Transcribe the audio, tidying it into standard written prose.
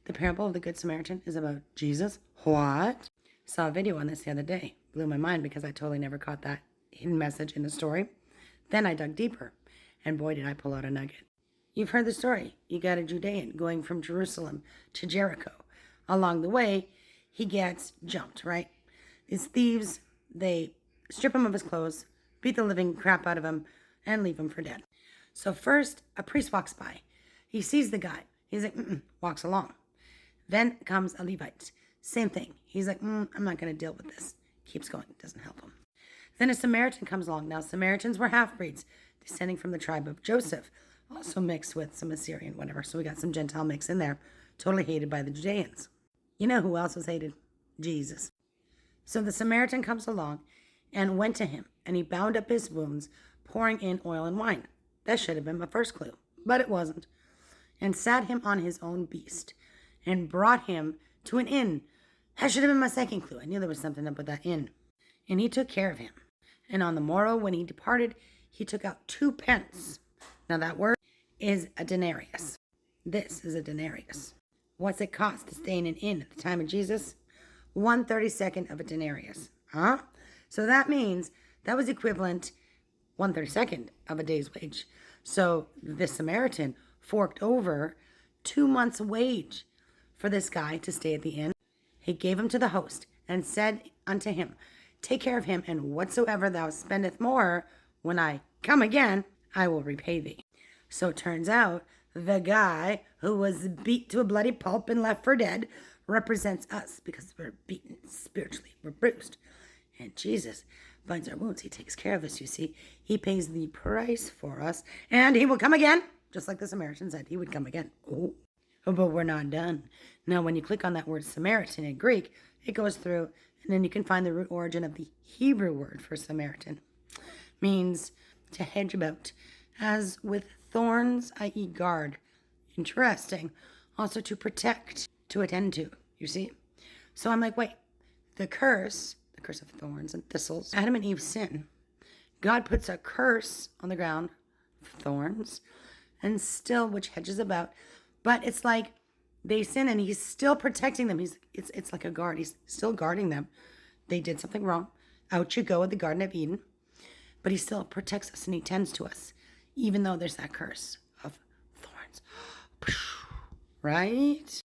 The parable of the Good Samaritan is about Jesus. What? Saw a video on this the other day. Blew my mind because I totally never caught that hidden message in the story. Then I dug deeper, and boy did I pull out a nugget. You've heard the story. You got a Judean going from Jerusalem to Jericho. Along the way, he gets jumped, right? These thieves, they strip him of his clothes, beat the living crap out of him, and leave him for dead. So first, a priest walks by. He sees the guy. He's like, walks along. Then comes a Levite. Same thing. He's like, I'm not going to deal with this. Keeps going. Doesn't help him. Then a Samaritan comes along. Now, Samaritans were half-breeds, descending from the tribe of Joseph, also mixed with some Assyrian, whatever. So we got some Gentile mix in there, totally hated by the Judeans. You know who else was hated? Jesus. So the Samaritan comes along and went to him, and he bound up his wounds, pouring in oil and wine. That should have been my first clue, but it wasn't. And sat him on his own beast, and brought him to an inn. That should have been my second clue. I knew there was something up with that inn. And he took care of him. And on the morrow, when he departed, he took out 2 pence. Now that word is a denarius. This is a denarius. What's it cost to stay in an inn at the time of Jesus? 1/32 of a denarius. So that means that was equivalent 1/32 of a day's wage. So this Samaritan forked over 2 months' wage for this guy to stay at the inn. He gave him to the host and said unto him, take care of him, and whatsoever thou spendeth more, when I come again, I will repay thee. So it turns out the guy who was beat to a bloody pulp and left for dead represents us because we're beaten spiritually. We're bruised. And Jesus binds our wounds. He takes care of us, you see. He pays the price for us, and he will come again, just like the Samaritan said he would come again. Oh, but we're not done. Now, when you click on that word Samaritan in Greek, it goes through, and then you can find the root origin of the Hebrew word for Samaritan. Means to hedge about, as with thorns, i.e. guard. Interesting. Also to protect, to attend to, you see? So I'm like, wait, the curse of thorns and thistles, Adam and Eve sin. God puts a curse on the ground of thorns, and still, which hedges about, but it's like they sin and he's still protecting them. It's like a guard. He's still guarding them. They did something wrong. Out you go at the Garden of Eden. But he still protects us and he tends to us, even though there's that curse of thorns. Right?